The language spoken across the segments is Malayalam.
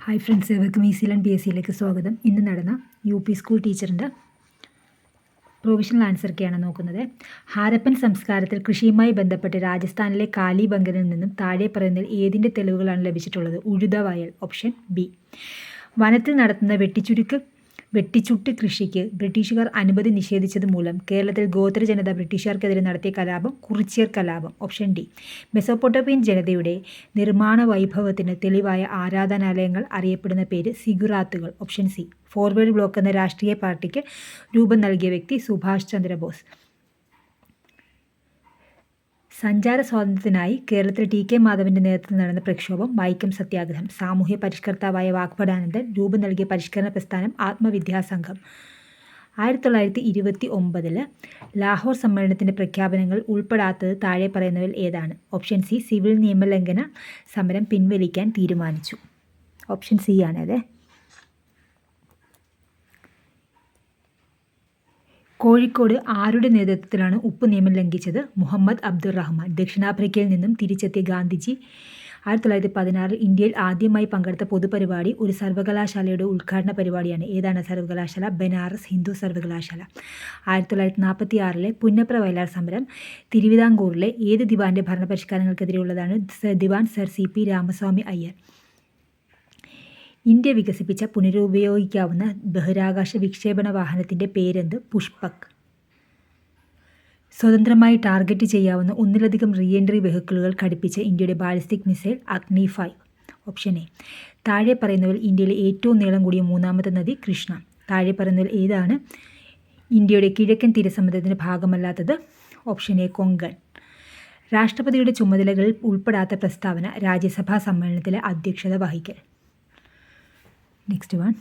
ഹായ് ഫ്രണ്ട്സ്, ഏവർക്കും ഈസിലൻ PSCയിലേക്ക് സ്വാഗതം. ഇന്ന് നടന്ന UP സ്കൂൾ ടീച്ചറിൻ്റെ പ്രൊവിഷണൽ ആൻസർക്കെയാണ് നോക്കുന്നത്. ഹാരപ്പൻ സംസ്കാരത്തിൽ കൃഷിയുമായി ബന്ധപ്പെട്ട് രാജസ്ഥാനിലെ കാലിബംഗനിൽ നിന്നും താഴെ പറയുന്നതിൽ ഏതിൻ്റെ തെളിവുകളാണ് ലഭിച്ചിട്ടുള്ളത്? ഉഴുത വയൽ, ഓപ്ഷൻ ബി. വനത്തിൽ നടത്തുന്ന വെട്ടിച്ചുട്ട് കൃഷിക്ക് ബ്രിട്ടീഷുകാർ അനുമതി നിഷേധിച്ചത് മൂലം കേരളത്തിൽ ഗോത്ര ജനത ബ്രിട്ടീഷുകാർക്കെതിരെ നടത്തിയ കലാപം കുറിച്യർ കലാപം, ഓപ്ഷൻ ഡി. മെസോപ്പൊട്ടേമിയൻ ജനതയുടെ നിർമ്മാണ വൈഭവത്തിന് തെളിവായ ആരാധനാലയങ്ങൾ അറിയപ്പെടുന്ന പേര് സിഗുറാത്തുകൾ, ഓപ്ഷൻ സി. ഫോർവേഡ് ബ്ലോക്ക് എന്ന രാഷ്ട്രീയ പാർട്ടിക്ക് രൂപം നൽകിയ വ്യക്തി സുഭാഷ് ചന്ദ്രബോസ്. സഞ്ചാര സ്വാതന്ത്ര്യത്തിനായി കേരളത്തിൽ TK മാധവൻ്റെ നേതൃത്വത്തിൽ നടന്ന പ്രക്ഷോഭം വൈക്കം സത്യാഗ്രഹം. സാമൂഹ്യ പരിഷ്കർത്താവായ വാഗ്ഭടാനന്ദൻ രൂപം നൽകിയ പരിഷ്കരണ പ്രസ്ഥാനം ആത്മവിദ്യാസംഘം. 1929 ലാഹോർ സമ്മേളനത്തിൻ്റെ പ്രഖ്യാപനങ്ങൾ ഉൾപ്പെടാത്തത് താഴെ പറയുന്നവയിൽ ഏതാണ്? Option C. സിവിൽ നിയമലംഘന സമരം പിൻവലിക്കാൻ തീരുമാനിച്ചു. ഓപ്ഷൻ സി ആണത്. കോഴിക്കോട് ആരുടെ നേതൃത്വത്തിലാണ് ഉപ്പ് നിയമം ലംഘിച്ചത്? മുഹമ്മദ് അബ്ദുറഹ്മാൻ. ദക്ഷിണാഫ്രിക്കയിൽ നിന്നും തിരിച്ചെത്തിയ ഗാന്ധിജി 1916 ഇന്ത്യയിൽ ആദ്യമായി പങ്കെടുത്ത പൊതുപരിപാടി ഒരു സർവകലാശാലയുടെ ഉദ്ഘാടന പരിപാടിയാണ്. ഏതാണ് സർവകലാശാല? ബനാറസ് ഹിന്ദു സർവകലാശാല. 1946 പുന്നപ്ര വയലാർ സമരം തിരുവിതാംകൂറിലെ ഏത് ദിവാൻ്റെ ഭരണപരിഷ്കാരങ്ങൾക്കെതിരെയുള്ളതാണ്? ദിവാൻ Sir CP Ramaswami Iyer. India വികസിപ്പിച്ച പുനരുപയോഗിക്കാവുന്ന ബഹിരാകാശ വിക്ഷേപണ വാഹനത്തിൻ്റെ പേരെന്ത്? പുഷ്പക്. സ്വതന്ത്രമായി ടാർഗറ്റ് ചെയ്യാവുന്ന ഒന്നിലധികം റീഎൻട്രി വെഹിക്കിളുകൾ ഘടിപ്പിച്ച ഇന്ത്യയുടെ ബാലിസ്റ്റിക് മിസൈൽ അഗ്നി 5, ഓപ്ഷൻ എ. താഴെ പറയുന്നവരിൽ ഇന്ത്യയിലെ ഏറ്റവും നീളം കൂടിയ മൂന്നാമത്തെ നദി കൃഷ്ണ. താഴെ പറയുന്നവരിൽ ഏതാണ് ഇന്ത്യയുടെ കിഴക്കൻ തീരസമുദ്രത്തിൻ്റെ ഭാഗമല്ലാത്തത്? Option A Konkan. രാഷ്ട്രപതിയുടെ ചുമതലകളിൽ ഉൾപ്പെടാത്ത പ്രസ്താവന രാജ്യസഭാ സമ്മേളനത്തിലെ അധ്യക്ഷത വഹിക്കൽ. Next one.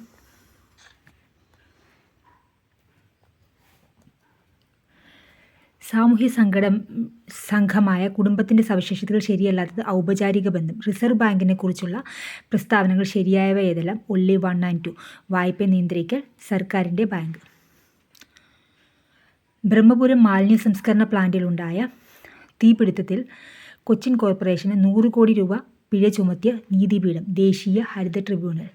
സാമൂഹ്യ സംഘമായ കുടുംബത്തിൻ്റെ സവിശേഷതകൾ ശരിയല്ലാത്തത് ഔപചാരിക ബന്ധം. റിസർവ് ബാങ്കിനെ കുറിച്ചുള്ള പ്രസ്താവനകൾ ശരിയായവ ഏതെല്ലാം? Only 1 and 2. വായ്പ നിയന്ത്രിക്കൽ, സർക്കാരിൻ്റെ ബാങ്ക്. ബ്രഹ്മപുരം മാലിന്യ സംസ്കരണ പ്ലാന്റിലുണ്ടായ തീപിടുത്തത്തിൽ കൊച്ചിൻ കോർപ്പറേഷന് 100 കോടി രൂപ പിഴ ചുമത്തിയ നീതിപീഠം ദേശീയ ഹരിത ട്രിബ്യൂണൽ.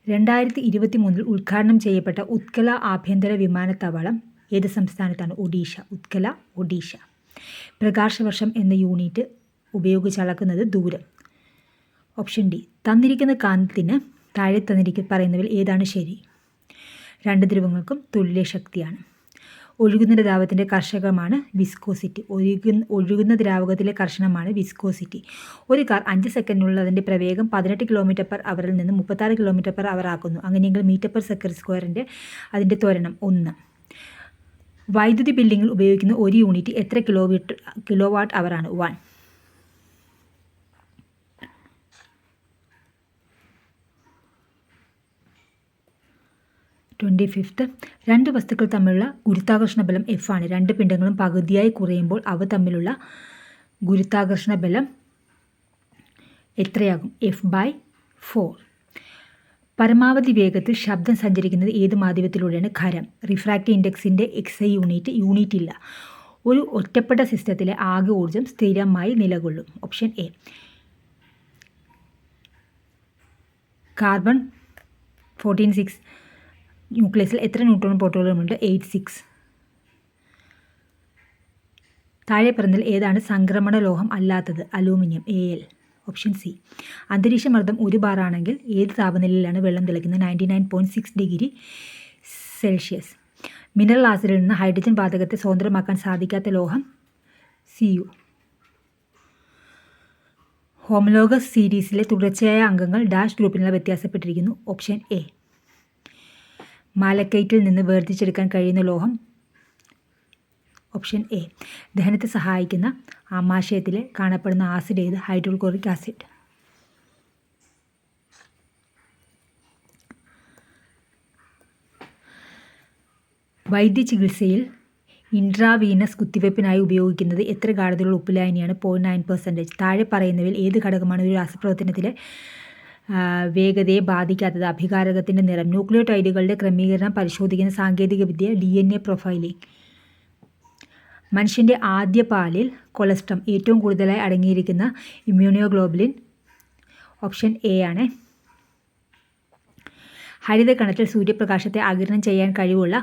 2023 ഉദ്ഘാടനം ചെയ്യപ്പെട്ട ഉത്കല ആഭ്യന്തര വിമാനത്താവളം ഏത് സംസ്ഥാനത്താണ്? ഒഡീഷ. ഉത്കല, ഒഡീഷ. പ്രകാശവർഷം എന്ന യൂണിറ്റ് ഉപയോഗിച്ച് അളക്കുന്നത് ദൂരം. Option D. തന്നിരിക്കുന്ന കാന്തത്തിന് താഴെ പറയുന്നവയിൽ ഏതാണ് ശരി? 2 ധ്രുവങ്ങൾക്കും തുല്യ ശക്തിയാണ്. ഒഴുകുന്ന ദ്രാവകത്തിൻ്റെ കർഷകമാണ് വിസ്കോസിറ്റി. ഒഴുകുന്ന ദ്രാവകത്തിലെ കർഷണമാണ് വിസ്കോസിറ്റി. ഒരു കാർ 5 സെക്കൻഡിനുള്ളതിൻ്റെ പ്രവേഗം 18 km/h നിന്ന് 36 km/h ആക്കുന്നു. അങ്ങനെയെങ്കിൽ m/s² അതിൻ്റെ ത്വരണം 1. വൈദ്യുതി ബില്ലിങ്ങിൽ ഉപയോഗിക്കുന്ന ഒരു യൂണിറ്റ് എത്ര kWh ആണ്? 1. 25th. 2 വസ്തുക്കൾ തമ്മിലുള്ള ഗുരുത്വാകർഷണ ബലം F ആണ്. 2 പിണ്ഡങ്ങളും പകുതിയായി കുറയുമ്പോൾ അവ തമ്മിലുള്ള ഗുരുത്വാകർഷണ ബലം എത്രയാകും? F/4. പരമാവധി വേഗത്തിൽ ശബ്ദം സഞ്ചരിക്കുന്നത് ഏത് മാധ്യമത്തിലൂടെയാണ്? ഖരം. റിഫ്രാക്റ്റീവ് ഇൻഡെക്സിൻ്റെ XI യൂണിറ്റ് ഇല്ല. ഒരു ഒറ്റപ്പെട്ട സിസ്റ്റത്തിലെ ആകെ ഊർജ്ജം സ്ഥിരമായി നിലകൊള്ളും. Option A. കാർബൺ 14-6 ന്യൂക്ലിയസിൽ എത്ര ന്യൂട്രോൺ പ്രോട്ടോണുകളുണ്ട്? 86. താഴെ പറഞ്ഞതിൽ ഏതാണ് സംക്രമണ ലോഹം അല്ലാത്തത്? അലൂമിനിയം. Al. Option C. അന്തരീക്ഷ മർദ്ദം 1 ബാർ ആണെങ്കിൽ ഏത് താപനിലയിലാണ് വെള്ളം തിളയ്ക്കുന്നത്? 99.6 ഡിഗ്രി സെൽഷ്യസ്. മിനറൽ ആസിഡിൽ നിന്ന് ഹൈഡ്രജൻ വാതകത്തെ സ്വതന്ത്രമാക്കാൻ സാധിക്കാത്ത ലോഹം Cu. ഹോമോലോഗസ് സീരീസിലെ തുടർച്ചയായ അംഗങ്ങൾ ഡാഷ് ഗ്രൂപ്പിനുള്ള വ്യത്യാസപ്പെട്ടിരിക്കുന്നു. Option A. മാലക്കൈറ്റിൽ നിന്ന് വേർതിരിച്ചെടുക്കാൻ കഴിയുന്ന ലോഹം? Option A. ദഹനത്തെ സഹായിക്കുന്ന ആമാശയത്തിൽ കാണപ്പെടുന്ന ആസിഡ് ഏത്? Hydrochloric acid. വൈദ്യ ചികിത്സയിൽ ഇൻട്രാവീനസ് കുത്തിവയ്പ്പിനായി ഉപയോഗിക്കുന്നത് എത്ര ഗാഢതയുള്ള ഉപ്പുലായനിയാണ്? 0.9%. താഴെ പറയുന്നവയിൽ ഏത് ഘടകമാണ് ഒരു രാസപ്രവർത്തനത്തിലെ വേഗതയെ ബാധിക്കാത്തത്? അഭികാരകത്തിൻ്റെ നിറം. ന്യൂക്ലിയോടൈഡുകളുടെ ക്രമീകരണം പരിശോധിക്കുന്ന സാങ്കേതികവിദ്യ DNA പ്രൊഫൈലിംഗ്. മനുഷ്യൻ്റെ ആദ്യ പാലിൽ കൊളസ്ട്രം ഏറ്റവും കൂടുതലായി അടങ്ങിയിരിക്കുന്ന ഇമ്മ്യൂണോഗ്ലോബുലിൻ? ഓപ്ഷൻ എ ആണ്. ഹരിതകണത്തിൽ സൂര്യപ്രകാശത്തെ ആഗിരണം ചെയ്യാൻ കഴിവുള്ള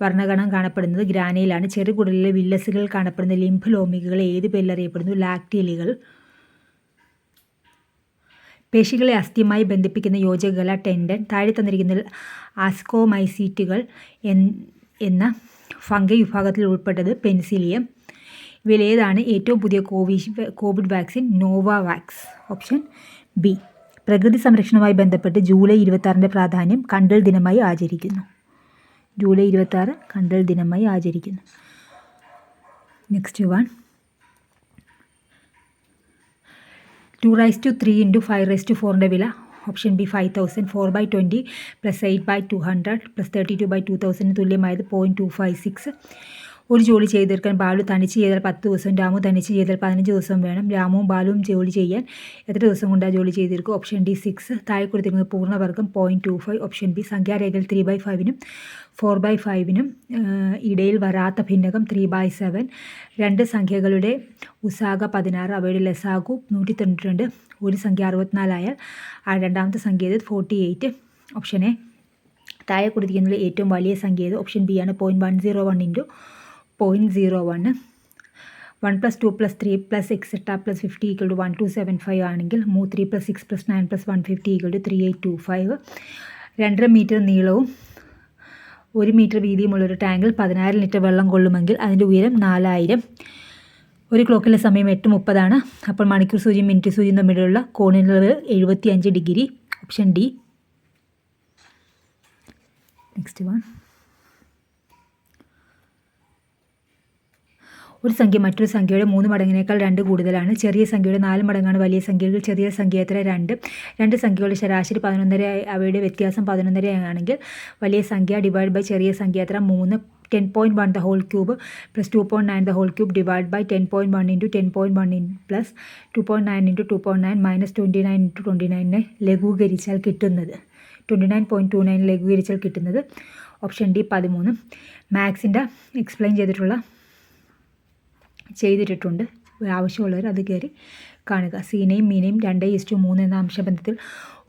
വർണ്ണകണം കാണപ്പെടുന്നത് ഗ്രാനയിലാണ്. ചെറുകുടലിലെ വില്ലസുകൾ കാണപ്പെടുന്ന ലിംഫ് ലോമികകൾ ഏത് പേരിൽ അറിയപ്പെടുന്നു? ലാക്ടീലുകൾ. പേശികളെ അസ്ഥിയുമായി ബന്ധിപ്പിക്കുന്ന യോജകകല ടെൻഡൻ. താഴെ തന്നിരിക്കുന്നതിൽ ആസ്കോമൈസീറ്റുകൾ എന്ന ഫംഗൈ വിഭാഗത്തിൽ ഉൾപ്പെട്ടത് പെൻസിലിയം. ഇവയിലേതാണ് ഏറ്റവും പുതിയ Covid vaccine? Novavax. Option B. പ്രകൃതി സംരക്ഷണവുമായി ബന്ധപ്പെട്ട് ജൂലൈ 26 പ്രാധാന്യം കണ്ടൽ ദിനമായി ആചരിക്കുന്നു. ജൂലൈ 26 കണ്ടൽ ദിനമായി ആചരിക്കുന്നു. Next one. 2/3 × 5/4 വില? Option B 5000. 4/20 + 8/200 + 32/2000 തുല്യമായത് 0.256. ഒരു ജോലി ചെയ്ത് തീർക്കാൻ ബാലു തനിച്ച് ചെയ്താൽ 10 ദിവസം, രാമു തനിച്ച് ചെയ്താൽ 15 ദിവസം വേണം. രാമുവും ബാലുവും ജോലി ചെയ്യാൻ എത്ര ദിവസം കൊണ്ട് ആ ജോലി ചെയ്ത് തീർക്കും? Option D 6. താഴെ കൊടുത്തിരിക്കുന്നത് പൂർണ്ണവർഗം 0.25. Option B. സംഖ്യാരേഖയിൽ 3/5 4/5 ഇടയിൽ വരാത്ത ഭിന്നകം 3/7. രണ്ട് സംഖ്യകളുടെ ഉസാഗ 16, അവയുടെ ലസാഗു 192. ഒരു സംഖ്യ 64 ആയാൽ രണ്ടാമത്തെ സംഖ്യ 48. Option A. താഴെ കൊടുത്തിരിക്കുന്നതിൽ ഏറ്റവും വലിയ സംഖ്യ ഏത്? ഓപ്ഷൻ ബി ആണ് 0.101 × 0.01. 1 + 2 + 3 + etc. + 50 = 1275 ആണെങ്കിൽ 3 + 6 + 9 + 150 = 3825. 2.5 മീറ്റർ നീളവും 1 മീറ്റർ വീതിയുമുള്ളൊരു ടാങ്കിൽ 10000 ലിറ്റർ വെള്ളം കൊള്ളുമെങ്കിൽ അതിൻ്റെ ഉയരം 4000. ഒരു ക്ലോക്കിലെ സമയം 8:30 ആണ്. അപ്പോൾ മണിക്കൂർ സൂചിയും മിനിറ്റ് സൂചിയും തമ്മിലുള്ള കോണിളവ് 75 degree. Option D. Next one. ഒരു സംഖ്യ മറ്റൊരു സംഖ്യയുടെ 3 മടങ്ങിനേക്കാൾ 2 കൂടുതലാണ്. ചെറിയ സംഖ്യയുടെ 4 മടങ്ങാണ് വലിയ സംഖ്യകൾ. ചെറിയ സംഖ്യ എത്ര? 2. രണ്ട് സംഖ്യകളുടെ ശരാശരി 11.5 അവയുടെ വ്യത്യാസം 11.5 ആണെങ്കിൽ വലിയ സംഖ്യ / ചെറിയ സംഖ്യ എത്ര? 3. 10.1 the whole cube + 2.9 the whole cube / 10.1 × 10.1 + 2.9 × 2.9 - 29 × 29 ലഘൂകരിച്ചാൽ കിട്ടുന്നത് 29.29 ലഘൂകരിച്ചാൽ കിട്ടുന്നത്. Option D 13. മാത്സിൻ്റെ എക്സ്പ്ലെയിൻ ചെയ്തിട്ടുണ്ട്. ആവശ്യമുള്ളവർ അത് കയറി കാണുക. സീനയും മീനയും 2:3 എന്ന അംശബന്ധത്തിൽ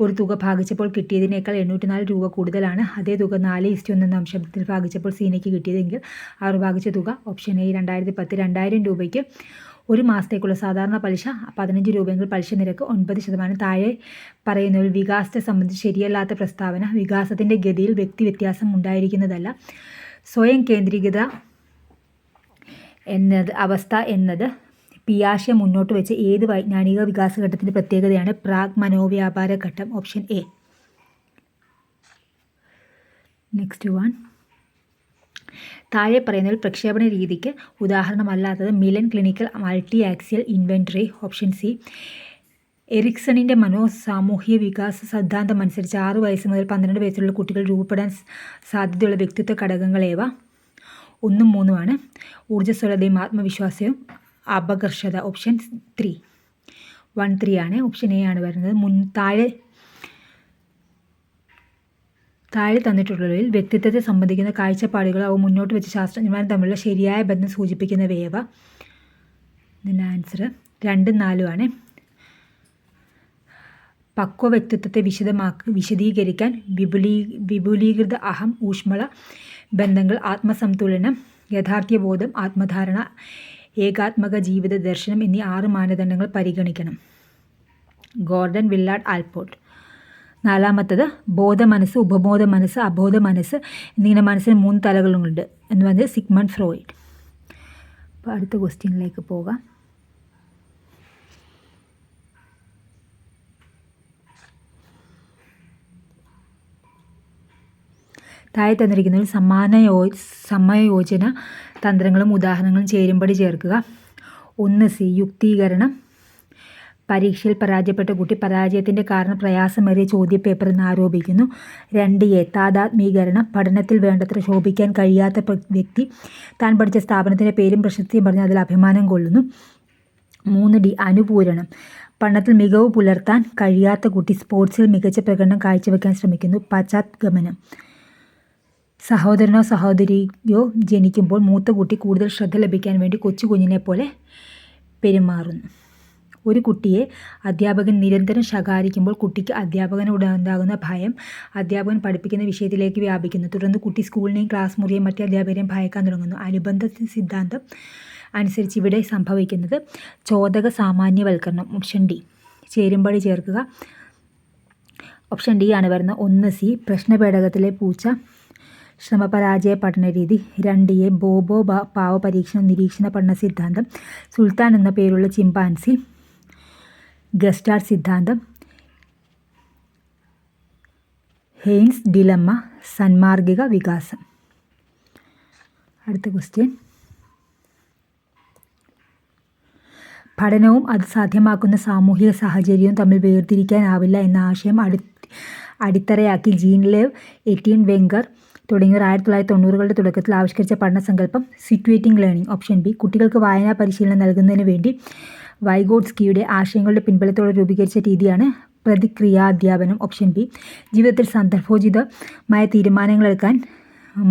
ഒരു തുക ഭാഗിച്ചപ്പോൾ കിട്ടിയതിനേക്കാൾ 804 രൂപ കൂടുതലാണ്. അതേ തുക 4:1 എന്ന അംശബന്ധത്തിൽ ഭാഗിച്ചപ്പോൾ സീനയ്ക്ക് കിട്ടിയതെങ്കിൽ അവർ ഭാഗിച്ച തുക? Option A 2010. 2000 രൂപയ്ക്ക് ഒരു മാസത്തേക്കുള്ള സാധാരണ പലിശ 15 രൂപയെങ്കിൽ പലിശ നിരക്ക് 9%. താഴെ പറയുന്നതിൽ വികാസത്തെ സംബന്ധിച്ച് ശരിയല്ലാത്ത പ്രസ്താവന? വികാസത്തിൻ്റെ ഗതിയിൽ വ്യക്തി വ്യത്യാസം ഉണ്ടായിരിക്കുന്നതല്ല. സ്വയം കേന്ദ്രീകൃത അവസ്ഥ എന്നത് പിയാഷെ മുന്നോട്ട് വെച്ച ഏത് വൈജ്ഞാനിക വികാസഘട്ടത്തിൻ്റെ പ്രത്യേകതയാണ്? പ്രാഗ് മനോവ്യാപാര ഘട്ടം. Option A. Next one. താഴെ പറയുന്നതിൽ പ്രക്ഷേപണ രീതിക്ക് ഉദാഹരണമല്ലാത്തത്? Millon clinical multiaxial inventory. Option C. എറിക്സണിൻ്റെ സാമൂഹിക വികാസ സിദ്ധാന്തം അനുസരിച്ച് 6 വയസ്സ് മുതൽ 12 വയസ്സുള്ള കുട്ടികൾ രൂപപ്പെടാൻ സാധ്യതയുള്ള വ്യക്തിത്വ ഘടകങ്ങൾ ഏവ? 1 3 ആണ്. ഊർജ്ജസ്വലതയും ആത്മവിശ്വാസവും അപകർഷത. ഓപ്ഷൻ 3. 1 3 ആണ്. ഓപ്ഷൻ എ ആണ് വരുന്നത്. താഴെ തന്നിട്ടുള്ളവയിൽ വ്യക്തിത്വത്തെ സംബന്ധിക്കുന്ന കാഴ്ചപ്പാടുകൾ അവ മുന്നോട്ട് വെച്ച ശാസ്ത്രജ്ഞന്മാരും തമ്മിലുള്ള ശരിയായ ബന്ധം സൂചിപ്പിക്കുന്നവയവ? ഇതിൻ്റെ ആൻസർ 2 4 ആണ്. പക്വ വ്യക്തിത്വത്തെ വിശദീകരിക്കാൻ വിപുലീകൃത അഹം, ഊഷ്മള ബന്ധങ്ങൾ, ആത്മസംതുലനം, യാഥാർത്ഥ്യബോധം, ആത്മധാരണ, ഏകാത്മക ജീവിത ദർശനം എന്നീ 6 മാനദണ്ഡങ്ങൾ പരിഗണിക്കണം. Gordon Willard Allport. 4-മത്തത് ബോധ മനസ്സ്, ഉപബോധ മനസ്സ്, അബോധ മനസ്സ് എന്നിങ്ങനെ മനസ്സിന് 3 തലകളുണ്ട് എന്ന് പറഞ്ഞത് സിഗ്മണ്ട് ഫ്രോയിഡ്. അപ്പോൾ അടുത്ത ക്വസ്റ്റ്യനിലേക്ക് പോകാം. താഴെ തന്നിരിക്കുന്നതിൽ സമയോജന തന്ത്രങ്ങളും ഉദാഹരണങ്ങളും ചേരുംപടി ചേർക്കുക. 1 സി. യുക്തീകരണം. പരീക്ഷയിൽ പരാജയപ്പെട്ട കുട്ടി പരാജയത്തിൻ്റെ കാരണം പ്രയാസമേറിയ ചോദ്യപേപ്പർ എന്ന് ആരോപിക്കുന്നു. 2 എ. താദാത്മീകരണം. പഠനത്തിൽ വേണ്ടത്ര ശോഭിക്കാൻ കഴിയാത്ത വ്യക്തി താൻ പഠിച്ച സ്ഥാപനത്തിൻ്റെ പേരും പ്രശസ്തിയും പറഞ്ഞ് അതിൽ അഭിമാനം കൊള്ളുന്നു. 3 ഡി. അനുപൂരണം. പഠനത്തിൽ മികവ് പുലർത്താൻ കഴിയാത്ത കുട്ടി സ്പോർട്സിൽ മികച്ച പ്രകടനം കാഴ്ചവെക്കാൻ ശ്രമിക്കുന്നു. പശ്ചാത്ഗമനം. സഹോദരനോ സഹോദരിയോ ജനിക്കുമ്പോൾ മൂത്ത കുട്ടി കൂടുതൽ ശ്രദ്ധ ലഭിക്കാൻ വേണ്ടി കൊച്ചു കുഞ്ഞിനെ പോലെ പെരുമാറുന്നു. ഒരു കുട്ടിയെ അധ്യാപകൻ നിരന്തരം ശകാരിക്കുമ്പോൾ കുട്ടിക്ക് അധ്യാപകനോട് ഉണ്ടാകുന്ന ഭയം അധ്യാപകൻ പഠിപ്പിക്കുന്ന വിഷയത്തിലേക്ക് വ്യാപിക്കുന്നു. തുടർന്ന് കുട്ടി സ്കൂളിനെയും ക്ലാസ് മുറിയെയും മറ്റ് അധ്യാപകരെയും ഭയക്കാൻ തുടങ്ങുന്നു. അനുബന്ധ സിദ്ധാന്തം അനുസരിച്ച് ഇവിടെ സംഭവിക്കുന്നത് ചോദക സാമാന്യവൽക്കരണം. Option D. ചേരുംപടി ചേർക്കുക. ഓപ്ഷൻ ഡി ആണ് വരുന്നത്. 1 പ്രശ്നപേടകത്തിലെ പൂച്ച ശ്രമപരാജയ പഠനരീതി. 2 ബോബോ പാവ പരീക്ഷണം നിരീക്ഷണ പഠന സിദ്ധാന്തം. സുൽത്താൻ എന്ന പേരുള്ള ചിമ്പാൻസി ഗസ്റ്റാർഡ് സിദ്ധാന്തം. ഹെയ്ൻസ് ഡിലമ്മ സന്മാർഗിക വികാസം. അടുത്ത ക്വസ്റ്റ്യൻ. പഠനവും അത് സാധ്യമാക്കുന്ന സാമൂഹിക സാഹചര്യവും തമ്മിൽ വേർതിരിക്കാനാവില്ല എന്ന ആശയം അടിത്തറയാക്കി ജീൻ ലേവ്, എറ്റിയൻ വെങ്കർ തുടങ്ങിയവർ 1990കളുടെ തുടക്കത്തിൽ ആവിഷ്കരിച്ച പഠനസങ്കല്പം സിറ്റുവേറ്റിംഗ് ലേണിംഗ്. Option B. കുട്ടികൾക്ക് വായനാ പരിശീലനം നൽകുന്നതിന് വേണ്ടി വൈഗോട്സ്കിയുടെ ആശയങ്ങളുടെ പിൻബലത്തോടെ രൂപീകരിച്ച രീതിയാണ് പ്രതിക്രിയാധ്യാപനം. Option B. ജീവിതത്തിൽ സന്ദർഭോചിതമായ തീരുമാനങ്ങളെടുക്കാൻ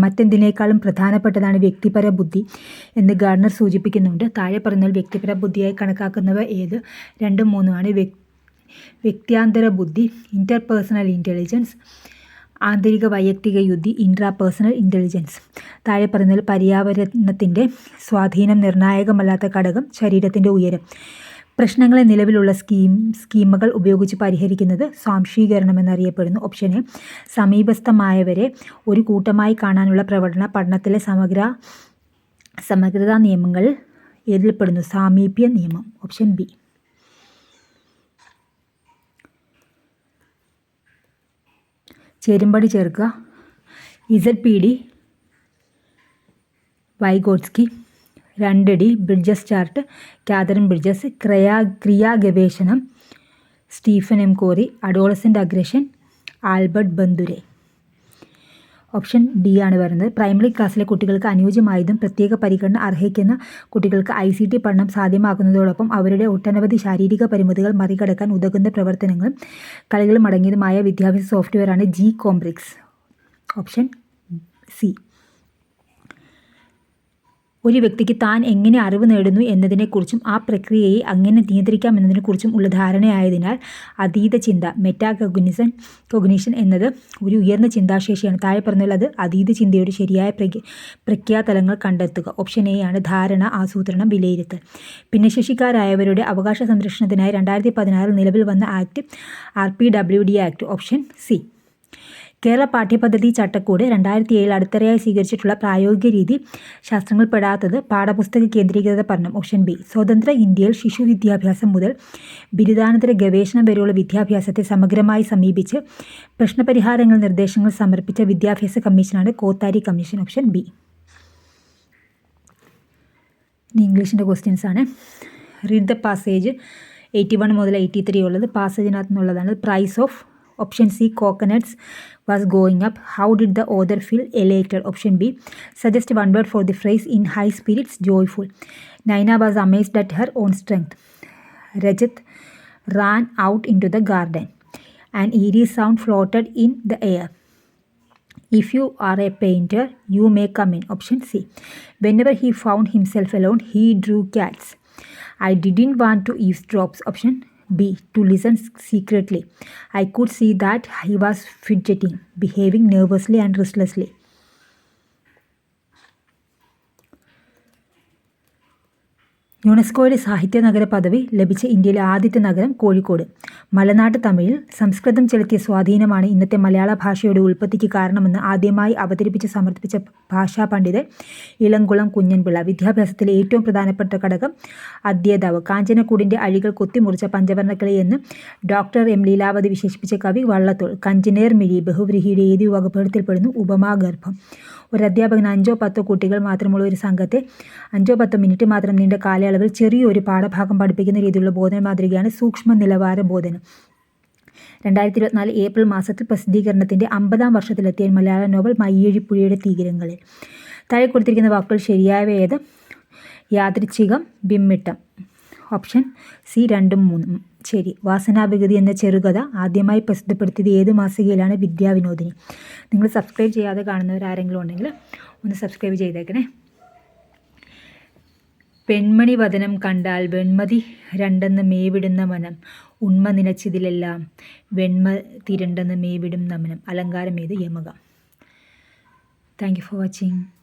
മറ്റെന്തിനേക്കാളും പ്രധാനപ്പെട്ടതാണ് വ്യക്തിപര ബുദ്ധി എന്ന് ഗാർഡനർ സൂചിപ്പിക്കുന്നുണ്ട്. താഴെ പറയുന്നതിൽ വ്യക്തിപര ബുദ്ധിയായി കണക്കാക്കുന്നവ ഏത്? 2, 3 ആണ്. വ്യക്ത്യാന്തര ബുദ്ധി, ഇൻ്റർപേഴ്സണൽ ഇൻ്റലിജൻസ്, ആന്തരിക വൈയക്തിക യുദ്ധി, ഇൻട്രാപേഴ്സണൽ ഇൻ്റലിജൻസ്. താഴെ പറയുന്നതിൽ പര്യാവരണത്തിൻ്റെ സ്വാധീനം നിർണായകമല്ലാത്ത ഘടകം ശരീരത്തിൻ്റെ ഉയരം. പ്രശ്നങ്ങളെ നിലവിലുള്ള സ്കീമുകൾ ഉപയോഗിച്ച് പരിഹരിക്കുന്നത് സ്വാംശീകരണം എന്നറിയപ്പെടുന്നു. Option A. സമീപസ്ഥമായവരെ ഒരു കൂട്ടമായി കാണാനുള്ള പ്രവണത പഠനത്തിലെ സമഗ്രതാ നിയമങ്ങൾ ഏതിൽപ്പെടുന്നു? സാമീപ്യ നിയമം. Option B. ചേരുംപടി ചേർക്കുക. ZPD Vygotsky. 2D Bridges chart Katherine Bridges. ക്രിയാഗവേഷണം Stephen M Corey. Adolescent aggression Albert Bandura. Option D ആണ് വരുന്നത്. പ്രൈമറി ക്ലാസ്സിലെ കുട്ടികൾക്ക് അനുയോജ്യമായതും പ്രത്യേക പരിഗണന അർഹിക്കുന്ന കുട്ടികൾക്ക് ICT പഠനം സാധ്യമാക്കുന്നതോടൊപ്പം അവരുടെ ഒട്ടനവധി ശാരീരിക പരിമിതികൾ മറികടക്കാൻ ഉതകുന്ന പ്രവർത്തനങ്ങളും കളികളും അടങ്ങിയതുമായ വിദ്യാഭ്യാസ സോഫ്റ്റ്വെയറാണ് G-Combrix. Option C. ഒരു വ്യക്തിക്ക് താൻ എങ്ങനെ അറിവ് നേടുന്നു എന്നതിനെക്കുറിച്ചും ആ പ്രക്രിയയെ എങ്ങനെ നിയന്ത്രിക്കാം എന്നതിനെക്കുറിച്ചും ഉള്ള ധാരണയായതിനാൽ അതീത ചിന്ത കൊഗ്നിഷൻ എന്നത് ഒരു ഉയർന്ന ചിന്താശേഷിയാണ്. താഴെ പറഞ്ഞാൽ അത് അതീത ചിന്തയുടെ ശരിയായ പ്രക്രിയാതലങ്ങൾ കണ്ടെത്തുക. ഓപ്ഷൻ എ ആണ്. ധാരണ, ആസൂത്രണം, വിലയിരുത്തൽ. ഭിന്നശേഷിക്കാരായവരുടെ അവകാശ സംരക്ഷണത്തിനായി 2016 നിലവിൽ വന്ന act RPWD act. Option C. Kerala പാഠ്യപദ്ധതി ചട്ടക്കൂട് 2007 അടിത്തറയായി സ്വീകരിച്ചിട്ടുള്ള പ്രായോഗിക രീതി ശാസ്ത്രങ്ങൾ പെടാത്തത് പാഠപുസ്തക കേന്ദ്രീകൃത പഠനം. Option B. സ്വതന്ത്ര ഇന്ത്യയിൽ ശിശു വിദ്യാഭ്യാസം മുതൽ ബിരുദാനന്തര ഗവേഷണം വരെയുള്ള വിദ്യാഭ്യാസത്തെ സമഗ്രമായി സമീപിച്ച് പ്രശ്നപരിഹാരങ്ങൾ നിർദ്ദേശങ്ങൾ സമർപ്പിച്ച വിദ്യാഭ്യാസ കമ്മീഷനാണ് കോത്താരി കമ്മീഷൻ. Option B. ഇംഗ്ലീഷിൻ്റെ ക്വസ്റ്റ്യൻസ് ആണ്. റീഡ് ദ പാസേജ് 81 മുതൽ 83 ഉള്ളത്. പാസേജിനകത്ത് നിന്നുള്ളതാണ്. Price of option C. Coconuts was going up. How did the author feel? Elated. Option B. Suggest one word for the phrase in high spirits. Joyful. Naina was amazed at her own strength. Rajat ran out into the garden. An eerie sound floated in the air. If you are a painter, you may come in. Option C. Whenever he found himself alone, he drew cats. I didn't want to eavesdrop. Option B. To listen secretly. I could see that he was fidgeting, behaving nervously and restlessly. യുനെസ്കോയുടെ സാഹിത്യ നഗര പദവി ലഭിച്ച ഇന്ത്യയിലെ ആദ്യത്തെ നഗരം കോഴിക്കോട്. മലനാട്ട് തമിഴിൽ സംസ്കൃതം ചെലുത്തിയ സ്വാധീനമാണ് ഇന്നത്തെ മലയാള ഭാഷയുടെ ഉൽപ്പത്തിക്ക് കാരണമെന്ന് ആദ്യമായി സമർത്ഥിപ്പിച്ച ഭാഷാ പണ്ഡിതൻ ഇളംകുളം കുഞ്ഞൻപിള്ള. വിദ്യാഭ്യാസത്തിലെ ഏറ്റവും പ്രധാനപ്പെട്ട ഘടകം അധ്യേതാവ്. കാഞ്ചനക്കൂടിൻ്റെ അഴികൾ കൊത്തിമുറിച്ച പഞ്ചവർണ്ണക്കിളി എന്ന് ഡോക്ടർ M. ലീലാവതി വിശേഷിപ്പിച്ച കവി വള്ളത്തോൾ. കഞ്ചനേർ മിഴി ബഹുവ്രീഹിയുടെ ഏത് വകഭേദത്തിൽപ്പെടുന്നു? ഉപമാഗർഭം. ഒരു അധ്യാപകൻ 5 or 10 കുട്ടികൾ മാത്രമുള്ള ഒരു സംഘത്തെ 5 or 10 മിനിറ്റ് മാത്രം നീണ്ട കാലയളവിൽ ചെറിയൊരു പാഠഭാഗം പഠിപ്പിക്കുന്ന രീതിയിലുള്ള ബോധന മാതൃകയാണ് സൂക്ഷ്മ നിലവാര ബോധനം. 2024 ഏപ്രിൽ മാസത്തിൽ പ്രസിദ്ധീകരണത്തിൻ്റെ 50ാം വർഷത്തിലെത്തിയ മലയാള നോവൽ മയ്യഴിപ്പുഴയുടെ തീരങ്ങളിൽ. താഴെ കൊടുത്തിരിക്കുന്ന വാക്കുകൾ ശരിയായവ ഏത്? യാദൃച്ഛികം, ബിമ്മിട്ടം. ഓപ്ഷൻ സി 2ഉം 3ഉം ശരി. വാസനാവിഗതി എന്ന ചെറുകഥ ആദ്യമായി പ്രസിദ്ധപ്പെടുത്തിയത് ഏത് മാസികയിലാണ്? വിദ്യാവിനോദിനി. നിങ്ങൾ സബ്സ്ക്രൈബ് ചെയ്യാതെ കാണുന്നവരാരെങ്കിലും ഉണ്ടെങ്കിൽ ഒന്ന് സബ്സ്ക്രൈബ് ചെയ്തേക്കണേ. പെൺമണി വദനം കണ്ടാൽ വെൺമതി രണ്ടെന്ന് മേവിടുന്ന മനം. ഉണ്മ നിനച്ചിതിലെല്ലാം വെണ്മ തിരണ്ടെന്ന് മേവിടും നമനം. അലങ്കാരം ഏത്? യമകം. Thank you for watching.